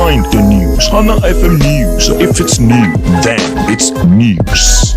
find the news on the FM News. If it's new, then it's news.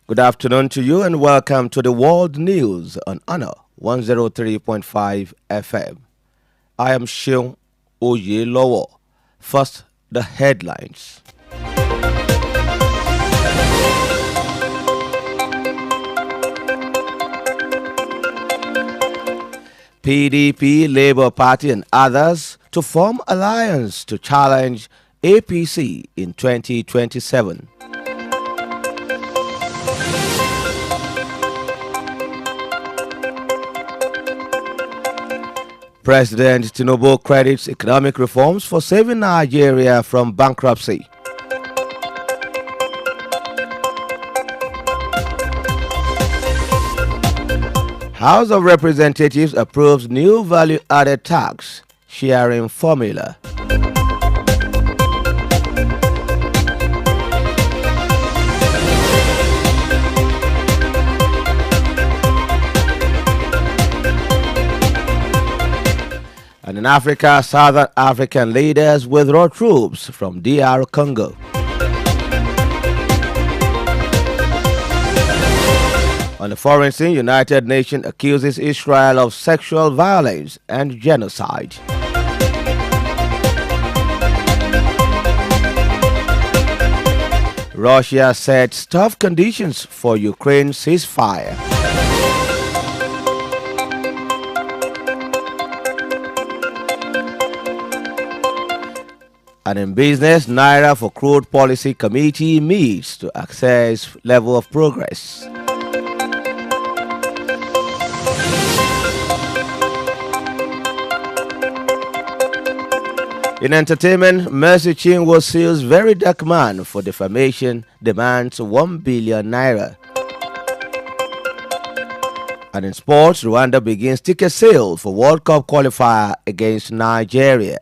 Good afternoon to you and welcome to the World News on Honor 103.5 FM. I am Shion Oyelowo. First, the headlines. PDP, Labour Party and others to form alliance to challenge APC in 2027. President Tinubu credits economic reforms for saving Nigeria from bankruptcy. House of Representatives approves new value-added tax sharing formula. And in Africa, Southern African leaders withdraw troops from DR Congo. On the foreign scene, United Nations accuses Israel of sexual violence and genocide. Russia sets tough conditions for Ukraine ceasefire. And in business, Naira for Crude Policy Committee meets to assess level of progress. In entertainment, Mercy Chinwo sues Very Dark Man for defamation, demands 1 billion naira. And in sports, Rwanda begins ticket sale for World Cup qualifier against Nigeria.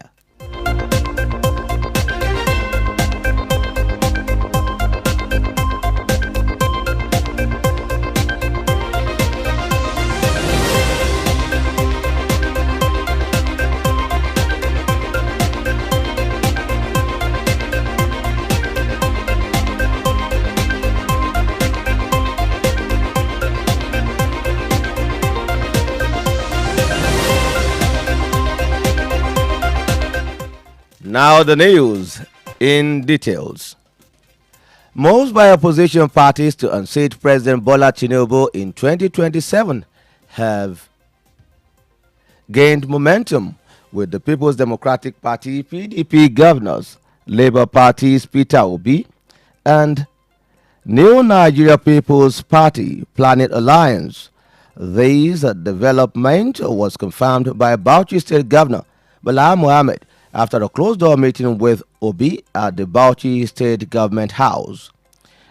Now the news in details. Moves by opposition parties to unseat President Bola Tinubu in 2027 have gained momentum, with the People's Democratic Party (PDP) governors, Labour Party's Peter Obi, and New Nigeria People's Party planning alliance. This development was confirmed by Bauchi State Governor Bala Mohammed after a closed-door meeting with Obi at the Bauchi State Government House.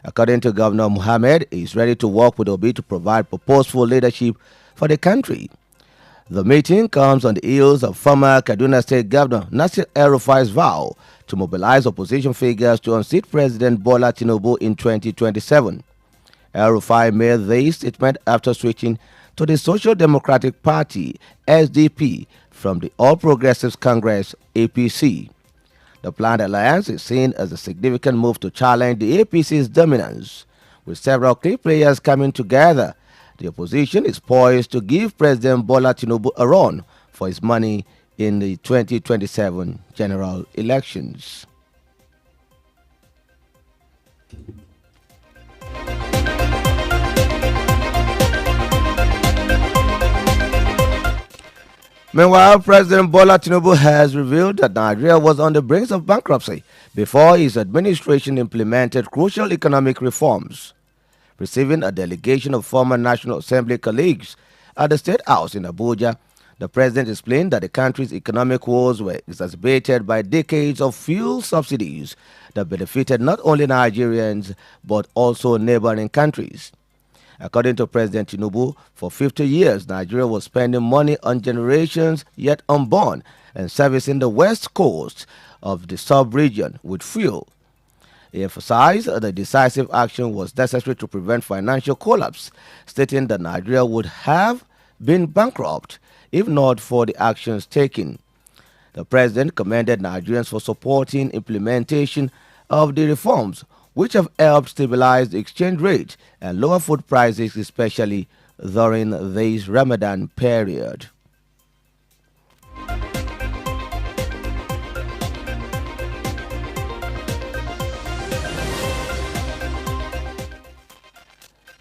According to Governor Mohammed, he is ready to work with Obi to provide purposeful leadership for the country. The meeting comes on the heels of former Kaduna State Governor Nasir El-Rufai's vow to mobilize opposition figures to unseat President Bola Tinubu in 2027. El-Rufai made this statement after switching to the Social Democratic Party (SDP) from the All Progressives Congress (APC). The planned alliance is seen as a significant move to challenge the APC's dominance. With several key players coming together, the opposition is poised to give President Bola Tinubu a run for his money in the 2027 general elections. Meanwhile, President Bola Tinubu has revealed that Nigeria was on the brink of bankruptcy before his administration implemented crucial economic reforms. Receiving a delegation of former National Assembly colleagues at the State House in Abuja, The president explained that the country's economic woes were exacerbated by decades of fuel subsidies that benefited not only Nigerians but also neighboring countries. According to President Tinubu, for 50 years, Nigeria was spending money on generations yet unborn and servicing the west coast of the sub-region with fuel. He emphasized that decisive action was necessary to prevent financial collapse, stating that Nigeria would have been bankrupt if not for the actions taken. The president commended Nigerians for supporting implementation of the reforms, which have helped stabilize the exchange rate and lower food prices, especially during this Ramadan period.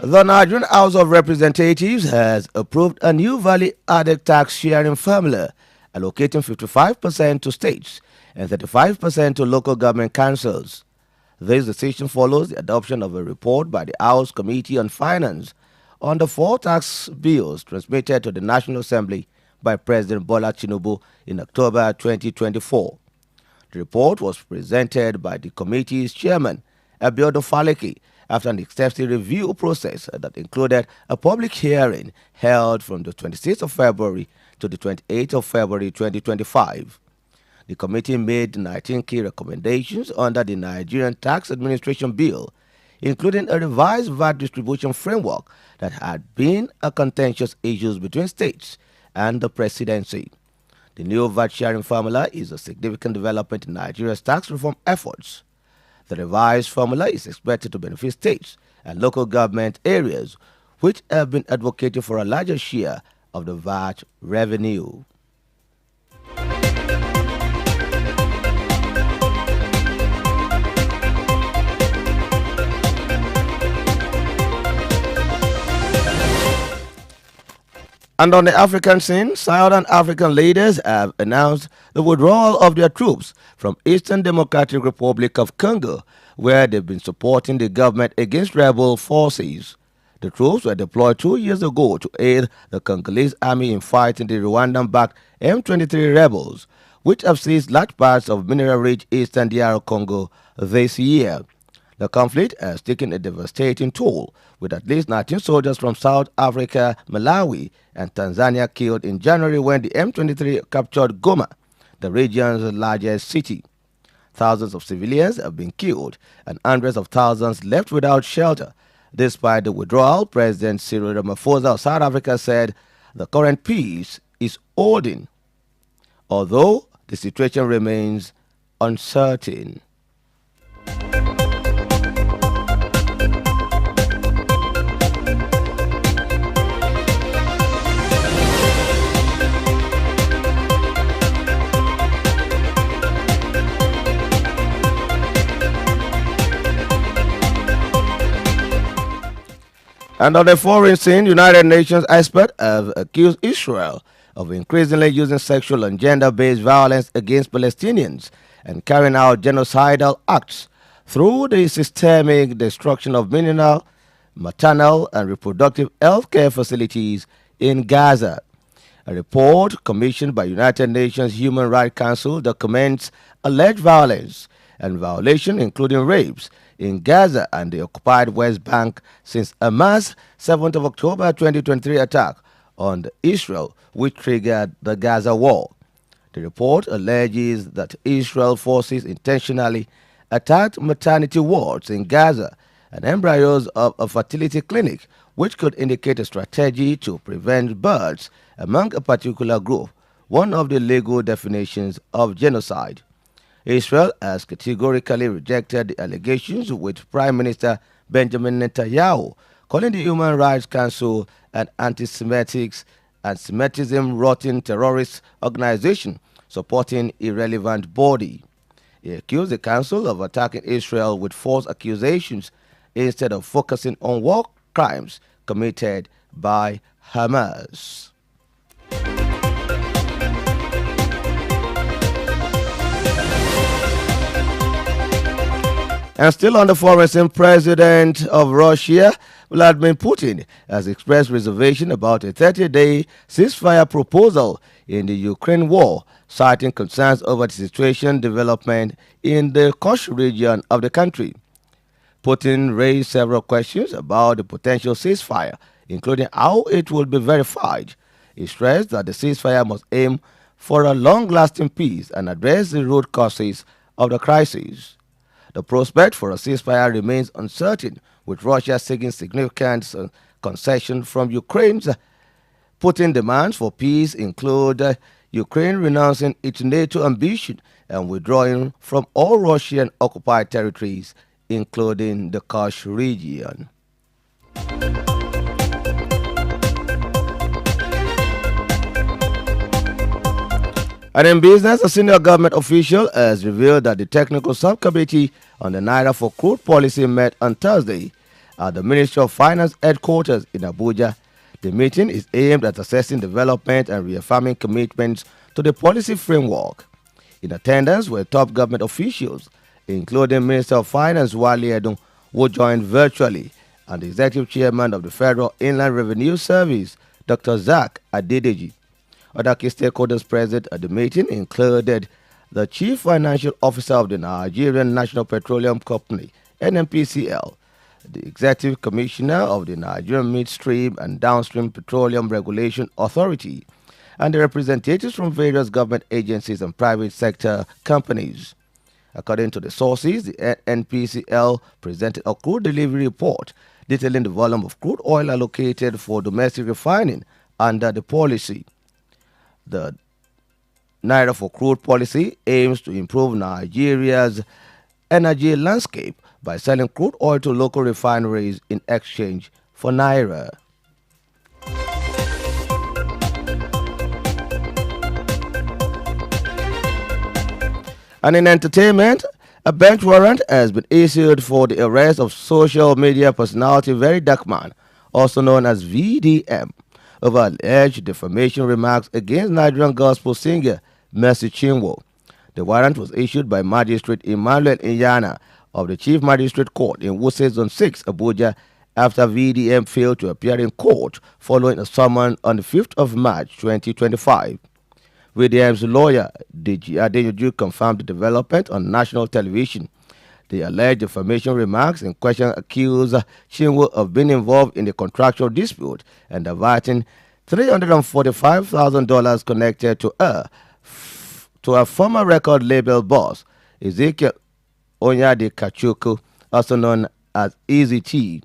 The Nigerian House of Representatives has approved a new value-added tax sharing formula, allocating 55% to states and 35% to local government councils. This decision follows the adoption of a report by the House Committee on Finance on the four tax bills transmitted to the National Assembly by President Bola Tinubu in October 2024. The report was presented by the committee's chairman, Abiodun Faleke, after an extensive review process that included a public hearing held from the 26th of February to the 28th of February 2025. The committee made 19 key recommendations under the Nigerian Tax Administration Bill, including a revised VAT distribution framework that had been a contentious issue between states and the presidency. The new VAT sharing formula is a significant development in Nigeria's tax reform efforts. The revised formula is expected to benefit states and local government areas which have been advocating for a larger share of the VAT revenue. And on the African scene, Southern African leaders have announced the withdrawal of their troops from Eastern Democratic Republic of Congo, where they've been supporting the government against rebel forces. The troops were deployed 2 years ago to aid the Congolese army in fighting the Rwandan-backed M23 rebels, which have seized large parts of mineral-rich eastern DR Congo this year. The conflict has taken a devastating toll, with at least 19 soldiers from South Africa, Malawi, and Tanzania killed in January when the M23 captured Goma, the region's largest city. Thousands of civilians have been killed and hundreds of thousands left without shelter. Despite the withdrawal, President Cyril Ramaphosa of South Africa said the current peace is holding, although the situation remains uncertain. And on the foreign scene, United Nations experts have accused Israel of increasingly using sexual and gender-based violence against Palestinians and carrying out genocidal acts through the systemic destruction of mineral, maternal, and reproductive health care facilities in Gaza. A report commissioned by United Nations Human Rights Council documents alleged violence and violation, including rapes, in Gaza and the occupied West Bank since Hamas' 7th of October 2023 attack on Israel, which triggered the Gaza war. The report alleges that Israel forces intentionally attacked maternity wards in Gaza and embryos of a fertility clinic, which could indicate a strategy to prevent births among a particular group, one of the legal definitions of genocide. Israel has categorically rejected the allegations, with Prime Minister Benjamin Netanyahu calling the Human Rights Council an anti-Semitic and Semitism-rotting terrorist organization supporting irrelevant body. He accused the council of attacking Israel with false accusations instead of focusing on war crimes committed by Hamas. And still on the foreign scene, President of Russia, Vladimir Putin has expressed reservation about a 30-day ceasefire proposal in the Ukraine war, citing concerns over the situation development in the Kosh region of the country. Putin raised several questions about the potential ceasefire, including how it will be verified. He stressed that the ceasefire must aim for a long-lasting peace and address the root causes of the crisis. The prospect for a ceasefire remains uncertain, with Russia seeking significant concession from Ukraine's. Putin demands for peace include Ukraine renouncing its NATO ambition and withdrawing from all Russian occupied territories, including the Kursk region. And in business, a senior government official has revealed that the technical subcommittee on the Naira for Crude Policy met on Thursday at the Ministry of Finance headquarters in Abuja. The meeting is aimed at assessing development and reaffirming commitments to the policy framework. In attendance were top government officials, including Minister of Finance Wale Edun, who joined virtually, and the Executive Chairman of the Federal Inland Revenue Service, Dr. Zach Adedeji. Other key stakeholders present at the meeting included the Chief Financial Officer of the Nigerian National Petroleum Company, NNPCL, the Executive Commissioner of the Nigerian Midstream and Downstream Petroleum Regulation Authority, and the representatives from various government agencies and private sector companies. According to the sources, the NPCL presented a crude delivery report detailing the volume of crude oil allocated for domestic refining under the policy. The Naira for Crude policy aims to improve Nigeria's energy landscape by selling crude oil to local refineries in exchange for Naira. And in entertainment, a bench warrant has been issued for the arrest of social media personality Very Darkman, also known as VDM, over alleged defamation remarks against Nigerian gospel singer Mercy Chinwo. The warrant was issued by Magistrate Emmanuel Inyana of the Chief Magistrate Court in Wuse Zone 6, Abuja, after VDM failed to appear in court following a summons on the 5th of March 2025. VDM's lawyer, Deji Adeyoju, confirmed the development on national television. The alleged defamation remarks in question accuse Chinwo of being involved in a contractual dispute and diverting $345,000 connected to her former record label boss, Ezekiel Onyadi Kachuku, also known as Easy T.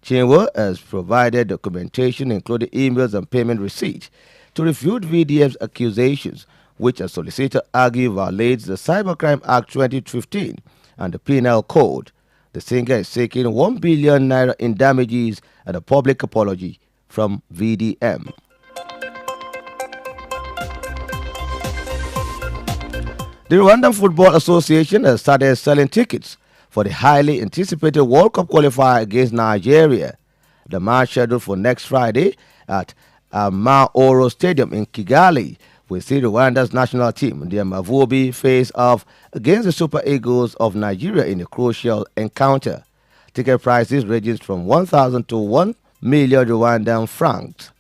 Chinwo has provided documentation including emails and payment receipts to refute VDM's accusations, which a solicitor argued violates the Cybercrime Act 2015 and the Penal Code. The singer is seeking 1 billion naira in damages and a public apology from VDM. The Rwandan Football Association has started selling tickets for the highly anticipated World Cup qualifier against Nigeria. The match scheduled for next Friday at Maoro Stadium in Kigali will see Rwanda's national team, the Amavubi, face off against the Super Eagles of Nigeria in a crucial encounter. Ticket prices ranging from 1,000 to 1 million Rwandan francs.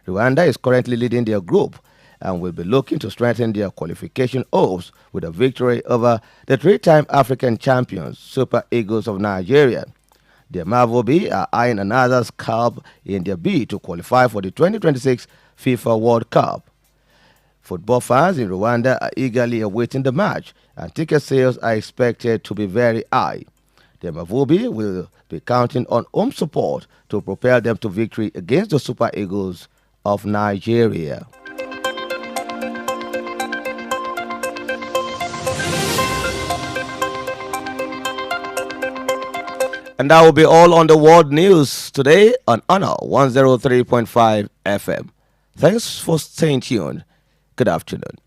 Rwanda is currently leading their group and will be looking to strengthen their qualification hopes with a victory over the three-time African champions, Super Eagles of Nigeria. The Amavubi are eyeing another scalp in their bid to qualify for the 2026 FIFA World Cup. Football fans in Rwanda are eagerly awaiting the match, and ticket sales are expected to be very high. The Amavubi will be counting on home support to propel them to victory against the Super Eagles of Nigeria. And that will be all on the world news today on Honor 103.5 FM. Thanks for staying tuned. Good afternoon.